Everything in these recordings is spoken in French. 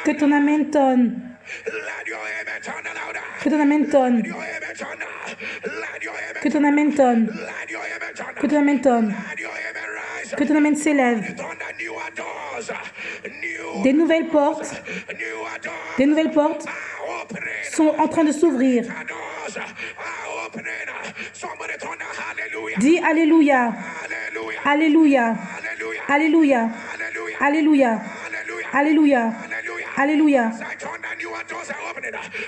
Que ton amen tonne. Que ton amen tonne. Que ton amen tonne. Que ton amen tonne. Que ton amen s'élève. Des nouvelles portes sont en train de s'ouvrir. Dis Alléluia. Alléluia. Alléluia. Alléluia. Alléluia. Alléluia.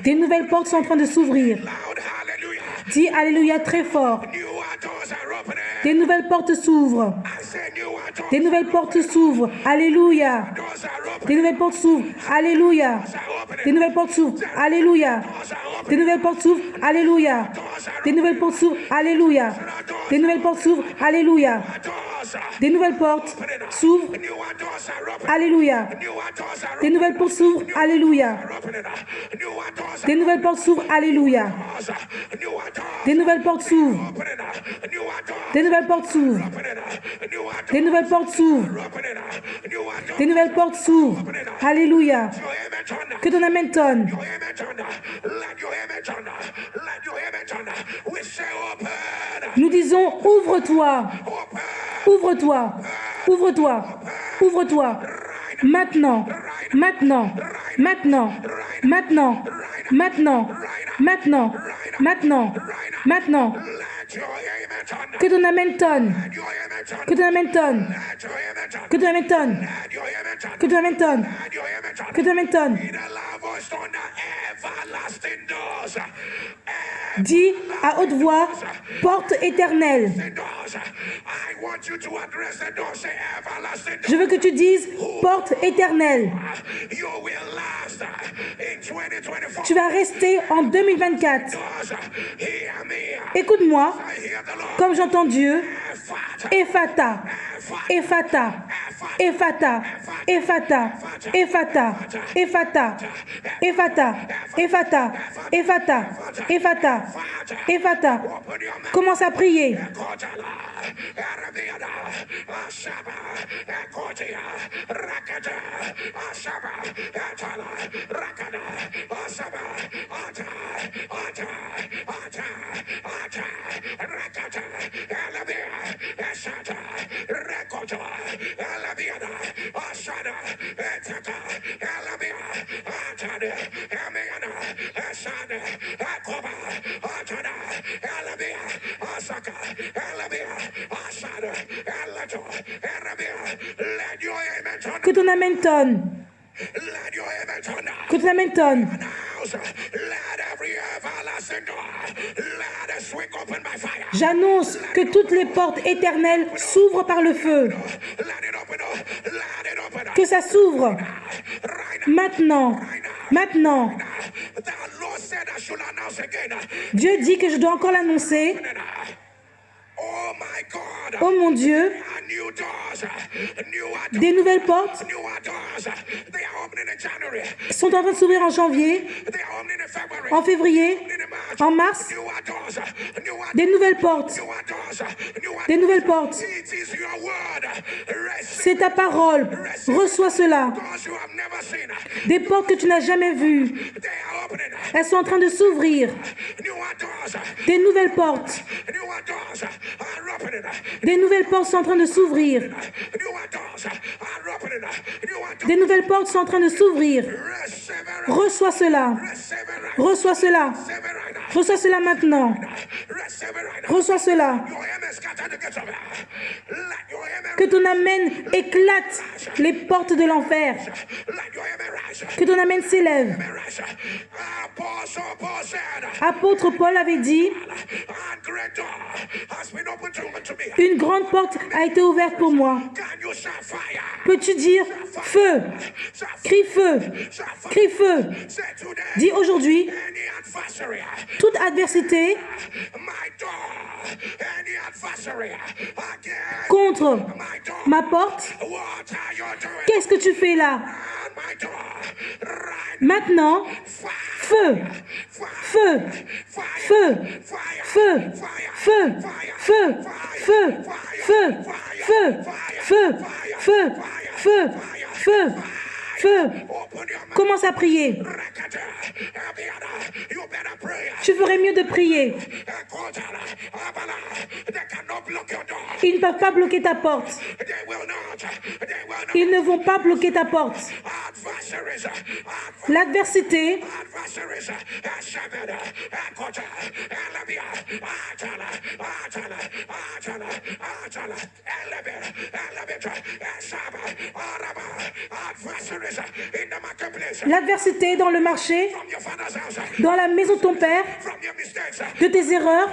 Des nouvelles portes sont en train de s'ouvrir. Dis Alléluia très fort. Des nouvelles portes s'ouvrent. Des nouvelles portes s'ouvrent. Alléluia. Des nouvelles portes s'ouvrent. Alléluia. Des nouvelles portes s'ouvrent. Alléluia. Des nouvelles portes s'ouvrent. Alléluia. Des nouvelles portes s'ouvrent. Alléluia. Des nouvelles portes s'ouvrent. Alléluia. Des nouvelles portes s'ouvrent. Alléluia. Des nouvelles portes s'ouvrent. Alléluia. Des nouvelles portes s'ouvrent. Alléluia. Des nouvelles portes s'ouvrent. Des nouvelles portes s'ouvrent. Des nouvelles portes s'ouvrent. Des nouvelles portes s'ouvrent. Alléluia. Que ton amen tonne. Nous disons ouvre-toi. Ouvre-toi. Ouvre-toi. Ouvre-toi. Maintenant. Maintenant. Maintenant. Maintenant. Maintenant. Maintenant. Maintenant. Maintenant. Que ton amen tonne. Que ton amen tonne. Que ton amen tonne. Que ton amen tonne. Que ton amen tonne. Dis à haute voix, porte éternelle. Je veux que tu dises, porte éternelle. Tu vas rester en 2024. Écoute-moi, comme j'entends Dieu, Ephata, Ephata, Ephata, Ephata, Ephata, Ephata, Ephata, Ephata, Ephata, Ephata, Ephata. Commence à prier. Que ton amen tonne. Que ton amen tonne. J'annonce que toutes les portes éternelles s'ouvrent par le feu. Que ça s'ouvre. Maintenant. Maintenant. Dieu dit que je dois encore l'annoncer. Oh mon Dieu, des nouvelles portes sont en train de s'ouvrir en janvier, en février, en mars. Des nouvelles portes. Des nouvelles portes. C'est ta parole. Reçois cela. Des portes que tu n'as jamais vues. Elles sont en train de s'ouvrir. Des nouvelles portes. Des nouvelles portes sont en train de s'ouvrir. Des nouvelles portes sont en train de s'ouvrir. Reçois cela. Reçois cela. Reçois cela maintenant. Reçois cela. Que ton amen éclate les portes de l'enfer. Que ton amen s'élève. Apôtre Paul avait dit, une grande porte a été ouverte pour moi. Peux-tu dire feu? Crie feu. Crie feu. Dis aujourd'hui, toute adversité contre ma porte, qu'est-ce que tu fais là? Maintenant, feu, feu, feu, feu, feu, feu, feu, feu, feu, feu, feu, feu, feu, feu. Commence à prier. Tu ferais mieux de prier. Ils ne peuvent pas bloquer ta porte. Ils ne vont pas bloquer ta porte. L'adversité l'adversité dans le marché, dans la maison de ton père, de tes erreurs,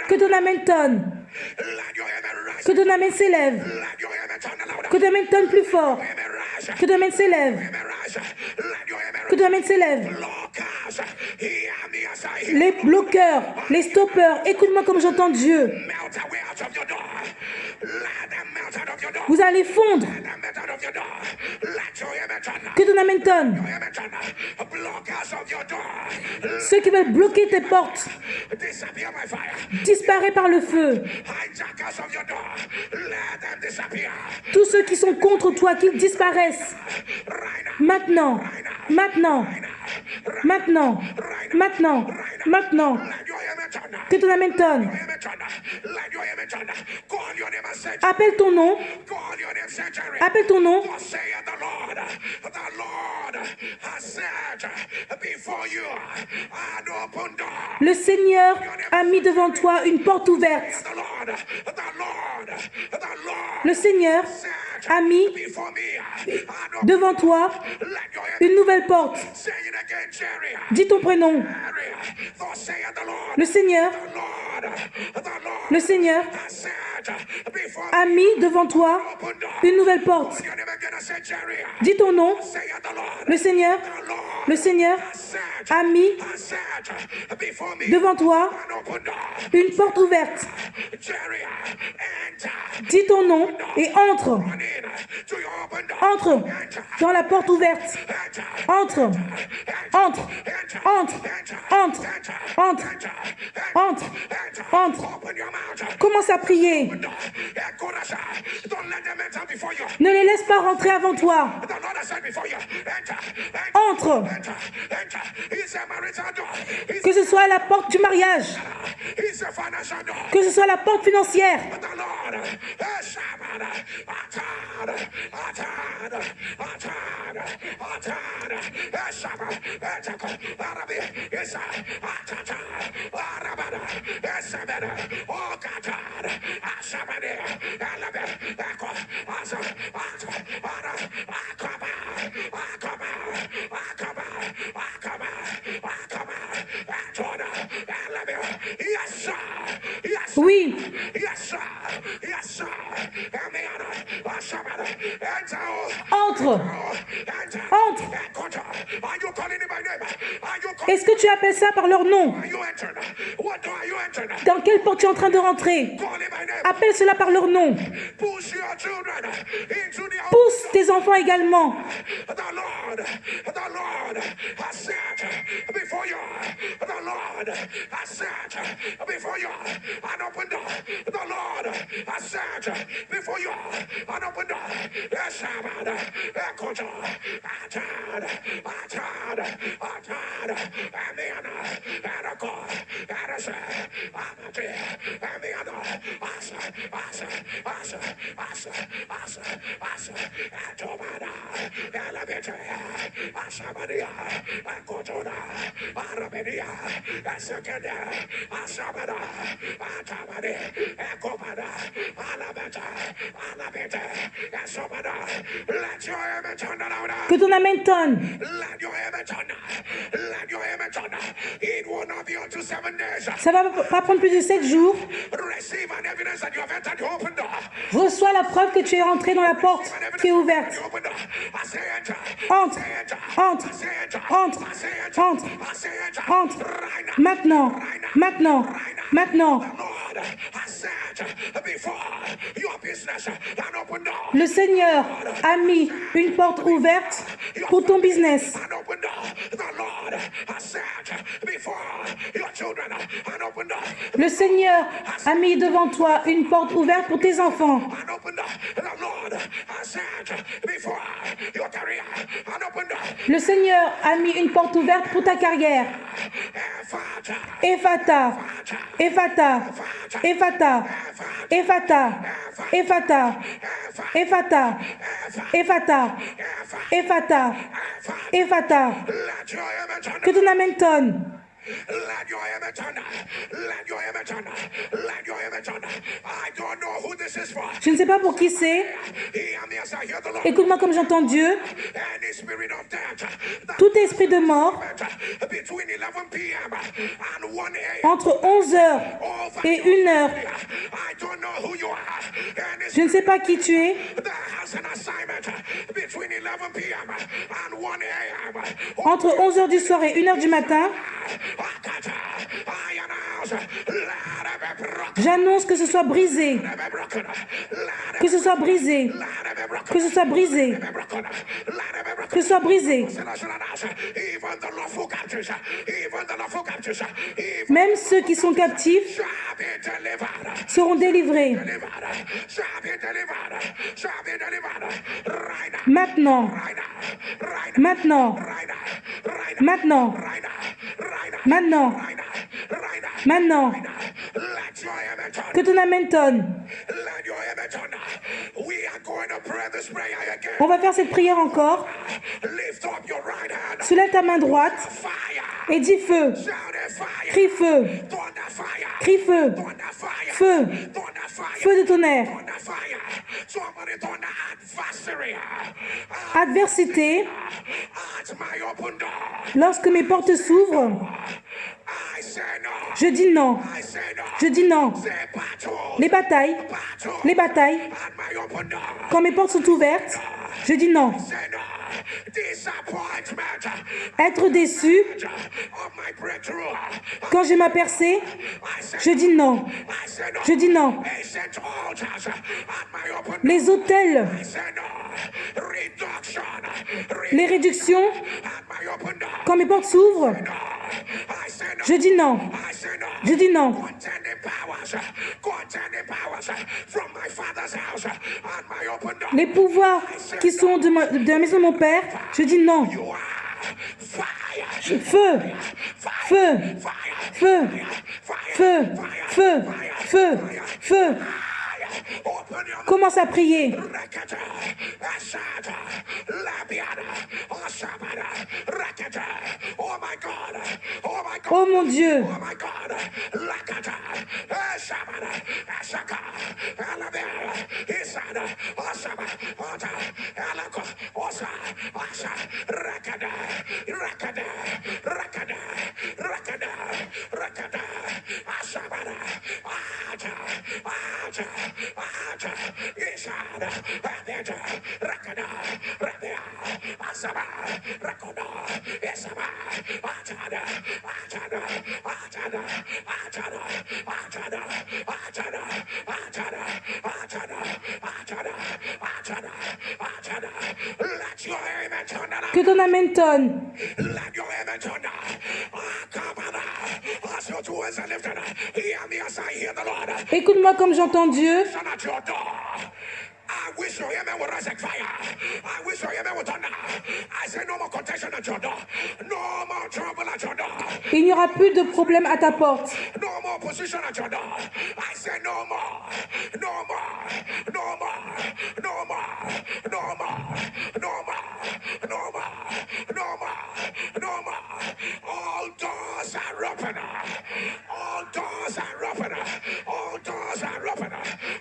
que ton amen tonne, que ton amen s'élève, que ton amen tonne plus fort, que ton amen s'élève, que ton amen s'élève. Les bloqueurs, les stoppeurs, écoute-moi comme j'entends Dieu. Vous allez fondre. Que ton amen tonne. Ceux qui veulent bloquer tes portes, disparaît par le feu. Tous ceux qui sont contre toi, qu'ils disparaissent. Maintenant, maintenant, maintenant, maintenant, maintenant. Que ton amen tonne. Appelle ton nom. Appelle ton nom. Le Seigneur a mis devant toi une porte ouverte. Le Seigneur a mis devant toi une nouvelle porte. Dis ton prénom. Le Seigneur a mis devant toi une nouvelle porte. Dis ton nom. Le Seigneur a mis devant toi une porte ouverte. Dis ton nom et entre. Entre dans la porte ouverte. Entre. Entre. Entre. Entre. Entre. Entre. Entre. Commence à prier. Ne les laisse pas rentrer avant toi. Entre. Que ce soit la porte du mariage. Que ce soit la porte financière. Oui. Entre. Entre. Est-ce que tu appelles ça par leur nom? Dans quelle porte tu es en train de rentrer? Appelle cela par leur nom. Pousse tes enfants également. Que ton amen tonne. Ça va pas prendre plus de 7 jours. Reçois la preuve que tu es rentré dans la porte qui est ouverte. Entre, entre, entre, entre, entre. Maintenant, maintenant, maintenant. Le Seigneur a mis une porte ouverte pour ton business. Le Seigneur a mis devant toi une porte ouverte pour tes enfants. Le Seigneur a mis une porte ouverte pour ta carrière. Ephata, Ephata, Ephata, Ephata, Ephata, Ephata, Ephata, Ephata, Ephata. Que ton amen tonne. Je ne sais pas pour qui c'est. Écoute-moi comme j'entends Dieu. Tout esprit de mort entre 11h et 1h. Je ne sais pas qui tu es. Entre 11h du soir et 1h du matin. J'annonce que ce soit brisé. Que ce soit brisé. Que ce soit brisé. Que ce soit brisé. Même ceux qui sont captifs seront délivrés. Maintenant. Maintenant. Maintenant. Maintenant. Maintenant. Que ton amen tonne. On va faire cette prière encore. Soulève ta main droite et dis feu. Crie feu. Crie feu. Feu. Feu de tonnerre. Adversité. Lorsque mes portes s'ouvrent, je dis non. Je dis non. Les batailles. Quand mes portes sont ouvertes, je dis non. Être déçu quand j'ai ma percée, je dis non. Je dis non. Les autels, les réductions, quand mes portes s'ouvrent, je dis non. Je dis non. Les pouvoirs qui sont de la maison de mon père, je dis non. Feu, feu, feu, feu, feu, feu, feu. Commence à prier. Oh mon Dieu. Que ton amen tonne. Écoute-moi comme j'entends Dieu. I wish your amen would rise like fire. I wish your amen would thunder. I say no more contention at your door. No more trouble at your door. Il n'y aura plus de problème à ta porte. No more position at your door. I say no more. No more. No more. No more. No more. No more. No more. No more. No more. All doors are open. All doors are open. All doors are open.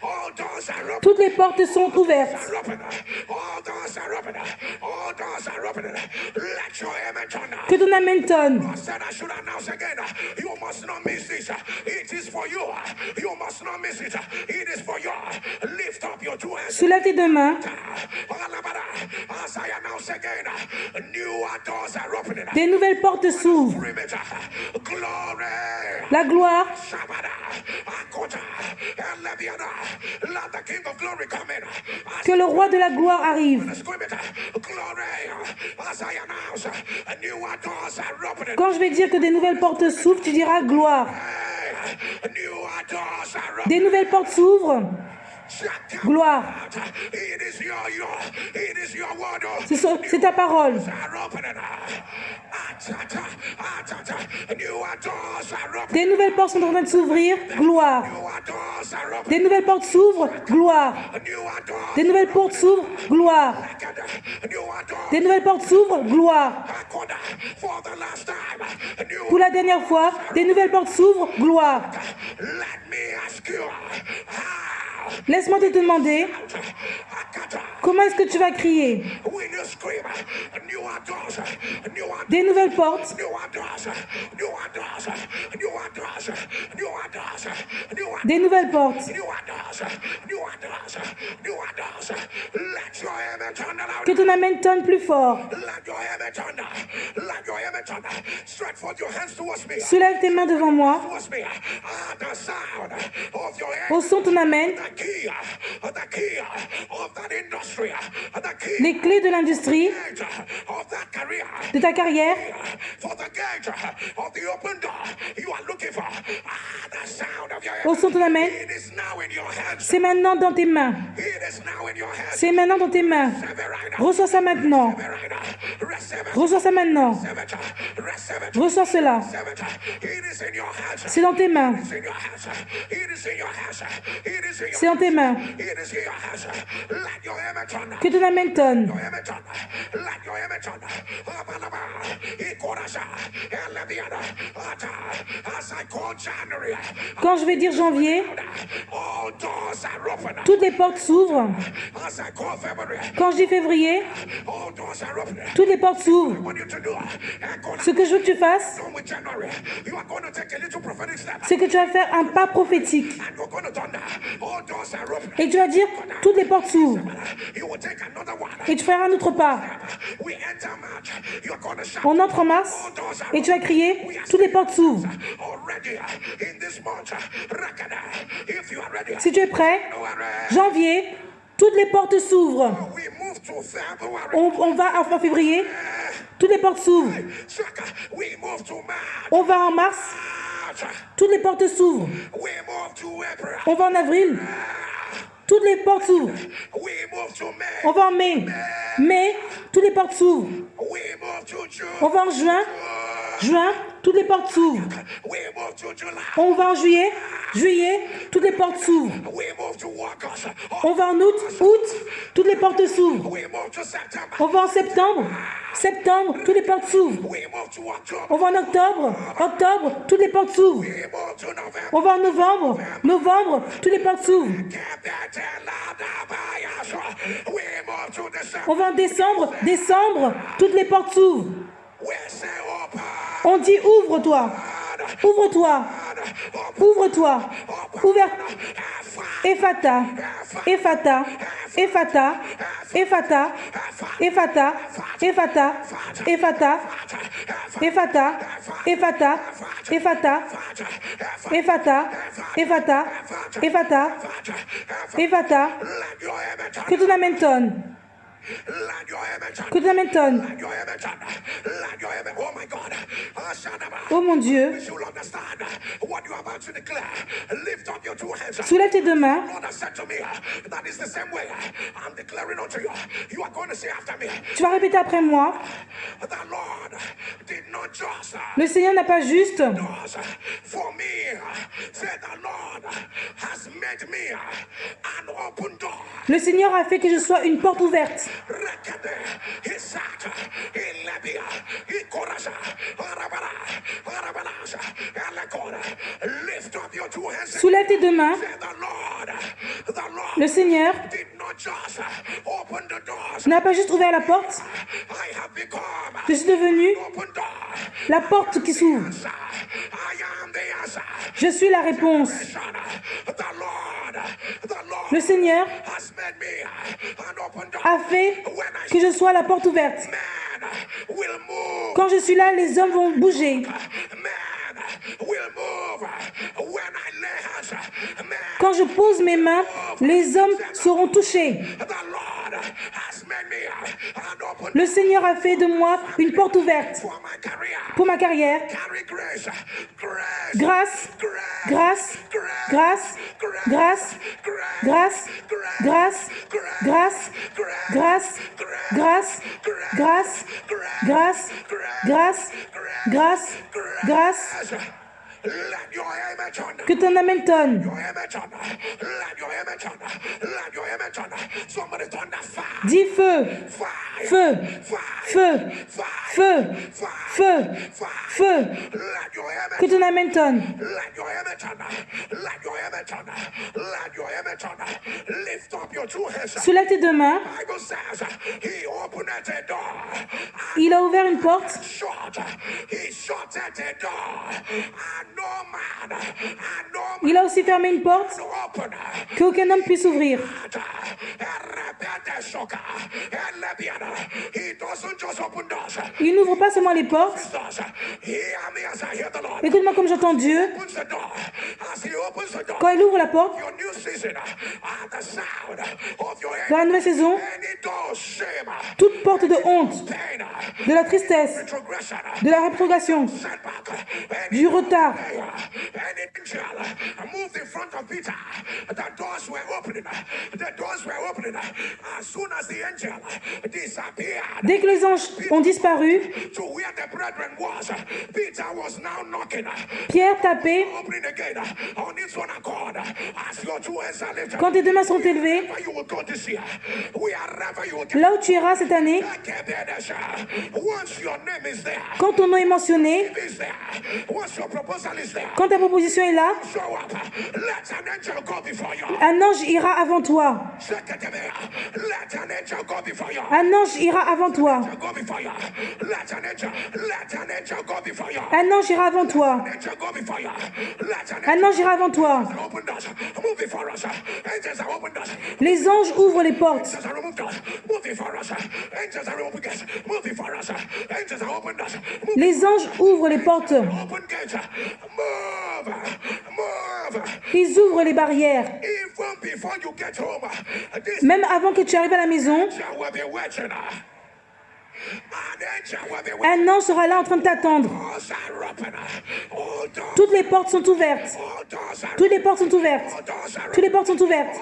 All doors are open. Toutes les portes sont ouvertes. Que ton amen tonne. Soulève tes deux mains. Des nouvelles portes s'ouvrent. La gloire. Que le roi de la gloire arrive. Quand je vais dire que des nouvelles portes s'ouvrent, tu diras gloire. Des nouvelles portes s'ouvrent. Gloire. C'est ta parole. Des nouvelles portes sont en train de s'ouvrir. Gloire. Des nouvelles portes s'ouvrent. Gloire. Des nouvelles portes s'ouvrent. Gloire. Des nouvelles portes s'ouvrent. Gloire. Pour la dernière fois, des nouvelles portes s'ouvrent. Gloire. Laisse-moi te demander, comment est-ce que tu vas crier? Des nouvelles portes. Des nouvelles portes. Que ton amen tonne plus fort. Soulève tes mains devant moi. Au son ton amen. Les clés de l'industrie, de ta carrière, au son ton amen, c'est maintenant dans tes mains. C'est maintenant dans tes mains. Reçois ça maintenant. Reçois ça maintenant. Reçois cela. C'est dans tes mains. C'est dans tes mains. Que ton amen tonne. Quand je vais dire janvier, toutes les portes s'ouvrent. Quand je dis février, toutes les portes s'ouvrent. Ce que je veux que tu fasses, c'est que tu vas faire un pas prophétique. Et tu vas dire, toutes les portes s'ouvrent. Et tu feras un autre pas. On entre en mars et tu vas crier, toutes les portes s'ouvrent. Si tu es prêt, janvier, toutes les portes s'ouvrent. On va en février, toutes les portes s'ouvrent. On va en mars, toutes les portes s'ouvrent. On va en avril, toutes les portes s'ouvrent. On va en mai. Mai, toutes les portes s'ouvrent. On va en juin. Juin, toutes les portes s'ouvrent. On va en juillet. Juillet, toutes les portes s'ouvrent. On va en août. Août, toutes les portes s'ouvrent. On va en septembre. Septembre, toutes les portes s'ouvrent. On va en octobre. Octobre, toutes les portes s'ouvrent. On va en novembre. Novembre, toutes les portes s'ouvrent. On va en décembre. Décembre, toutes les portes s'ouvrent. On dit ouvre-toi. Ouvre-toi. Ouvre-toi. Ouvert. Ephata. Ephata. Ephata. Ephata. Ephata. Ephata. Ephata. Ephata. Ephata. Ephata. Ephata. Ephata. Ephata. Ephata. Que ton amen tonne. Que ton amen tonne. Oh mon Dieu. Soulève tes deux mains. Tu vas répéter après moi. Le Seigneur n'a pas juste le Seigneur a fait que je sois une porte ouverte. Soulève tes deux mains. Le Seigneur n'a pas juste ouvert la porte. Je suis devenu la porte qui s'ouvre. Je suis la réponse. Le Seigneur a fait que je sois la porte ouverte. Quand je suis là, les hommes vont bouger. Quand je pose mes mains, les hommes seront touchés. Le Seigneur a fait de moi une porte ouverte pour ma carrière. Grâce, grâce, grâce, grâce, grâce, grâce, grâce, grâce, grâce, grâce, grâce, grâce, grâce, grâce. Que ton amen tonne. Dis feu, feu, feu, feu, feu, feu. Que ton amen tonne. Soulève tes deux mains. Il a ouvert une porte. Il a aussi fermé une porte qu'aucun homme puisse ouvrir. Il n'ouvre pas seulement les portes. Écoute-moi comme j'entends Dieu. Quand il ouvre la porte, dans la nouvelle saison, toute porte de honte, de la tristesse, de la rétrogression, du retard, dès que les anges ont disparu, Pierre tapait. Quand tes deux mains sont élevées, là où tu iras cette année, quand ton nom est mentionné, quand ta proposition est là, un ange ira avant toi. Un ange ira avant toi. Un ange ira avant toi. Un ange ira avant toi. Les anges ouvrent les portes. Les anges ouvrent les portes. Ils ouvrent les barrières. Même avant que tu arrives à la maison, un ange sera là en train de t'attendre. Toutes les portes sont ouvertes. Toutes les portes sont ouvertes. Toutes les portes sont ouvertes.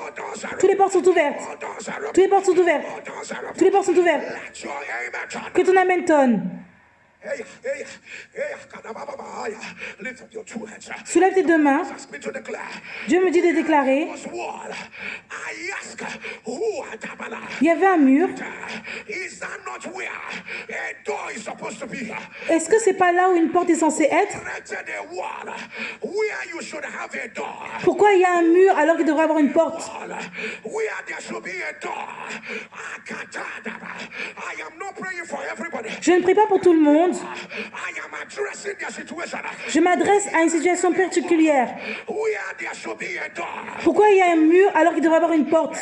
Toutes les portes sont ouvertes. Toutes les portes sont ouvertes. Toutes les portes sont ouvertes. Que ton amen tonne. Soulève tes deux mains. Dieu me dit de déclarer. Il y avait un mur. Est-ce que c'est pas là où une porte est censée être? Pourquoi il y a un mur alors qu'il devrait avoir une porte? Je ne prie pas pour tout le monde. Je m'adresse à une situation particulière. Pourquoi il y a un mur alors qu'il devrait avoir une porte?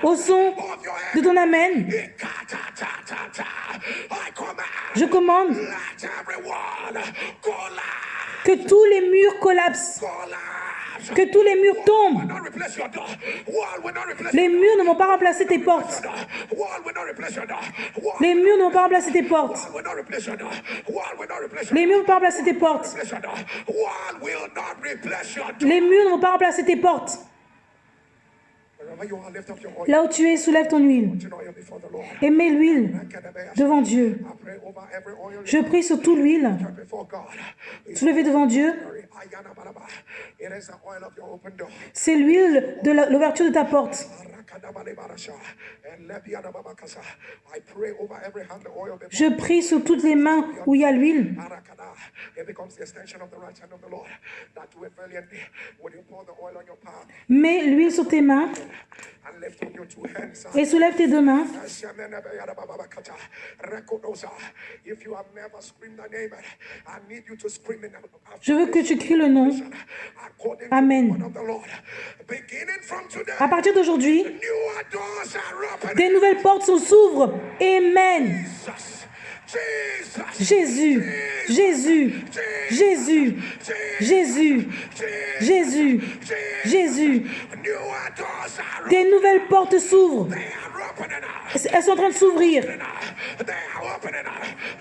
Au son de ton amen, Je commande Let every wall collapse. que tous les murs collapsent, Collapse. que tous les murs tombent. Will not replace your door. Wall will not replace Les murs ne vont pas remplacer tes portes. your door. Wall will not replace your door. Wall Les murs ne vont pas remplacer tes portes. will not replace your door. Wall will not replace your Les murs ne vont pas remplacer tes portes. replace your door. Wall will not replace your door. Les murs ne vont pas remplacer tes portes. Wherever you are, lift up your oil. Là où tu es, soulève ton huile You know you're before the Lord. et mets l'huile devant Dieu. I pray over every oil Je prie sur toute l'huile. before God. Soulevée devant Dieu, It is the oil of your open door. c'est l'huile de l'ouverture de ta porte. I pray over every hand the oil before Je prie sur toutes les mains où il y a l'huile. it becomes the extension of the right hand of the Lord. That do it valiantly. Would you pour the oil on your palm Mets l'huile sur tes mains and lift up your two hands? et soulève tes deux mains. If you have never screamed the name, I need you to scream it. Je veux que tu cries le nom. According Amen. to the word of the Lord. Beginning from today, À partir d'aujourd'hui, new doors are opening. des nouvelles portes s'ouvrent. Amen. Jesus. Jésus, Jésus, Jésus, Jésus, Jésus, Jésus. New doors are Des nouvelles portes s'ouvrent. opening. Elles sont en train de s'ouvrir. They are opening.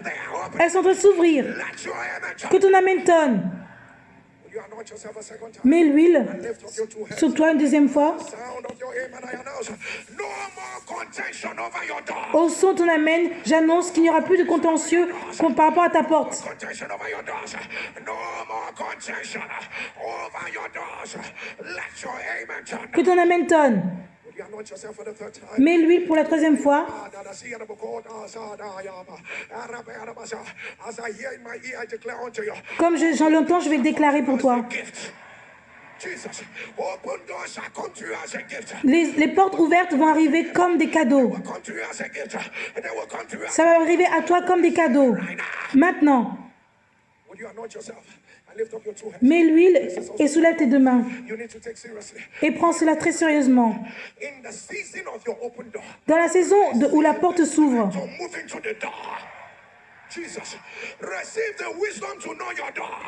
They are opening. Elles sont en train de s'ouvrir. Let your amen. Que ton amen tonne. You anoint yourself a second time. Mets l'huile Lift up your two hands. sur toi une deuxième fois. Sound of your amen, I announce. No more contention over your door. Au son de ton amen, j'annonce qu'il n'y aura plus de contentieux par rapport à ta porte. Contention over your doors. No more contention over your doors. Let your amen turn. Que ton amen tonne. Will you anoint yourself for the third time? Mets l'huile pour la troisième fois. As I hear in my ear, I declare unto you. Comme j'en l'entends, je vais le déclarer pour toi. Gift. Jesus. Open doors shall come to you as a gift. Les portes ouvertes vont arriver comme des cadeaux. Come to you as a gift. They will come to you. Ça va arriver à toi comme des cadeaux. Maintenant, Would you anoint yourself and lift up your two hands? mets l'huile et soulève tes deux mains. You need to take seriously. Et prends cela très sérieusement. In the season of your open door, Dans la saison où la porte s'ouvre, to move into the door. Jesus, receive the wisdom to know your door.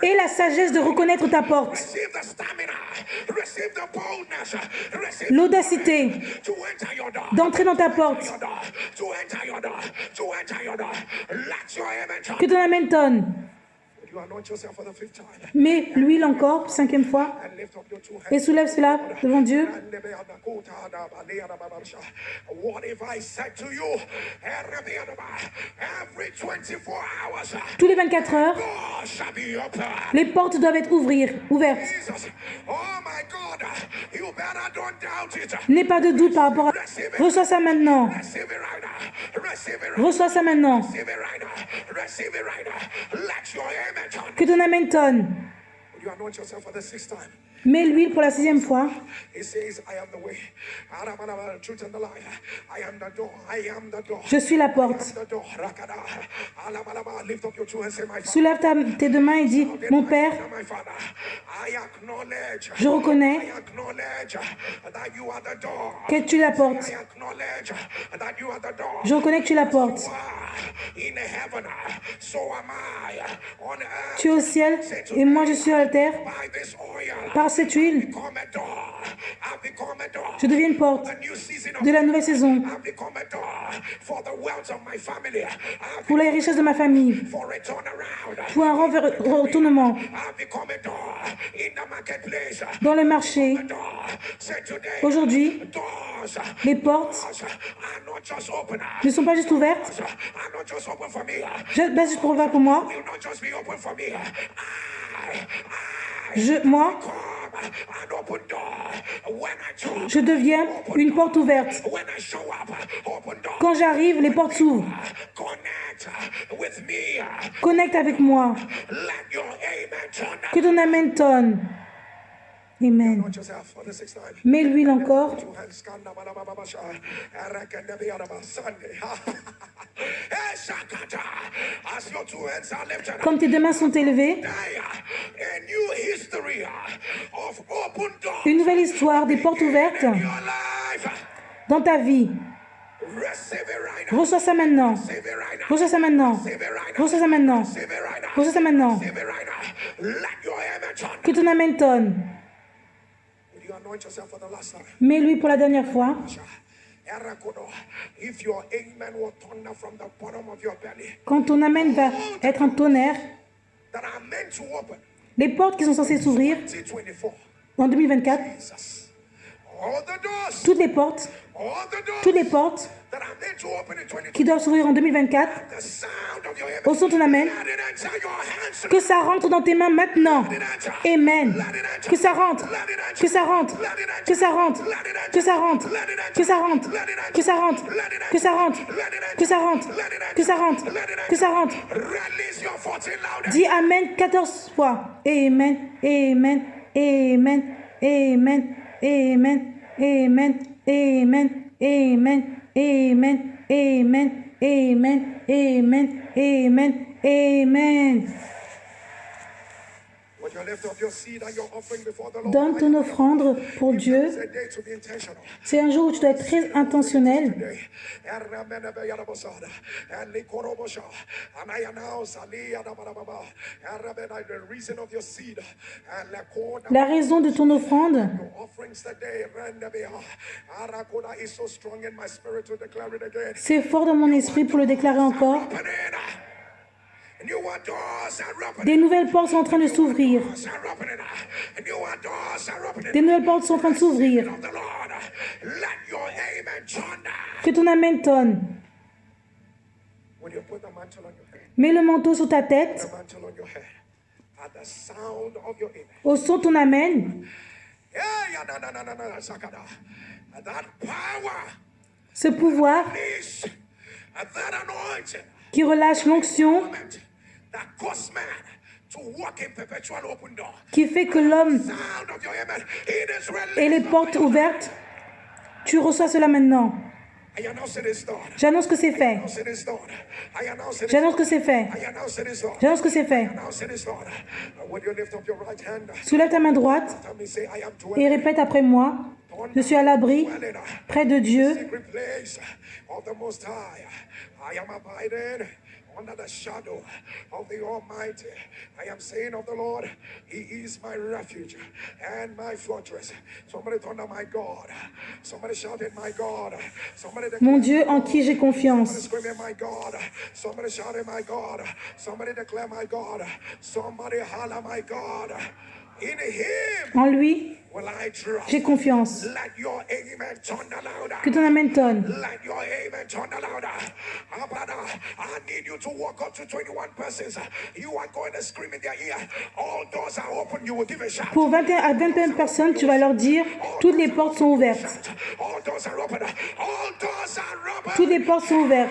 et la sagesse de reconnaître ta porte, Receive the stamina. Receive the boldness. Receive l'audacité to enter your door. d'entrer dans ta porte. Your door. To enter your door. To enter your door. Let your amen turn. Que ton amen tonne. You anoint yourself for the fifth time Mets l'huile encore, cinquième fois, and lift up your two hands. et soulève cela devant Dieu. What if I said to you, every 24 hours, Tous les 24 heures, doors shall be open. les portes doivent être ouvertes. Jesus, oh my God, you better don't doubt it. N'aie pas de doute par rapport à... Reçois ça maintenant. Receive it right now. Receive it right Reçois ça maintenant. Receive it right now. Receive it right now. Let your amen turn. Que ton amen tonne. You anoint yourself for the sixth time. Mets l'huile pour la 6e fois. He says, I am the way, the truth and the life. I am the door. I am the door. Je suis la porte. The door. Rakada. Lift up your two hands and say, my Father, Soulève tes deux mains et dis, mon Père, my Father, I acknowledge. je reconnais I acknowledge that you are the door. que tu es la porte. I acknowledge that you are the door. Je reconnais que tu es la porte. In heaven, so am I on earth. Tu es au ciel et moi je suis à la terre. By this oil, Par cette huile, become a door. I become a door. je deviens une porte A new season of de la nouvelle saison I become a door for the wealth of my family. pour les richesses de ma famille, For a turnaround. pour un retournement I become a door in the marketplace. dans le marché. Door. Say today, Aujourd'hui, doors les portes are not just open. ne sont pas juste ouvertes, Are not just open for me. pas juste pour ouvert pour moi. Will not just be open for me. Moi, An open door. When I show up, je deviens une porte ouverte. when I show up, open door. Quand j'arrive, les portes s'ouvrent. Connect with me. Connecte avec moi. Let your amen turn. Que ton amen tonne. Amen. Anoint yourself for the sixth time. Mets l'huile encore. Two hands, skanda, ba, ba, ba, ba, sha. Erekende, be, ada, ba, Sunday. Eh, shakata. As your two hands are lifted up, Comme tes deux mains sont élevées, a new history of open doors une nouvelle histoire des portes ouvertes in your life. dans ta vie. Reçois ça maintenant. Reçois ça maintenant. Reçois ça maintenant. Reçois ça maintenant. Que ton amen tonne. Mets-lui pour la dernière fois. Quand ton amen va être un tonnerre, les portes qui sont censées s'ouvrir en 2024, toutes les portes qui doivent s'ouvrir en 2024, au son de ton amen, que ça rentre dans tes mains maintenant. Amen. Que ça rentre, que ça rentre, que ça rentre, que ça rentre, que ça rentre, que ça rentre, que ça rentre, que ça rentre, que ça rentre, que ça rentre. Dis Amen 14 fois. Amen, Amen, Amen, Amen, Amen, Amen, Amen, Amen, Amen, Amen, Amen, Amen, Amen, Amen. Donne ton offrande pour Dieu. C'est un jour où tu dois être très intentionnel. La raison de ton offrande, c'est fort dans mon esprit pour le déclarer encore. Des nouvelles portes sont en train de s'ouvrir. Des nouvelles portes sont en train de s'ouvrir. Que ton amen tonne. Mets le manteau sur ta tête. Au son de ton amen. Ce pouvoir qui relâche l'onction, qui fait que l'homme ait les portes ouvertes, tu reçois cela maintenant. J'annonce que c'est fait. J'annonce que c'est fait. J'annonce que c'est fait. Soulève ta main droite et répète après moi. Je suis à l'abri, près de Dieu. Under the shadow of the Almighty. I am saying of the Lord, He is my refuge and my fortress. Somebody thunder my God. Somebody shouted my God. Mon Dieu en qui j'ai confiance. My God. Somebody shouted my God. Somebody declare my God. Somebody holler my God. In Him. En lui, j'ai confiance. Que ton amen tonne. Pour 21 à 21 personnes, tu vas leur dire, toutes les portes sont ouvertes. Toutes les portes sont ouvertes.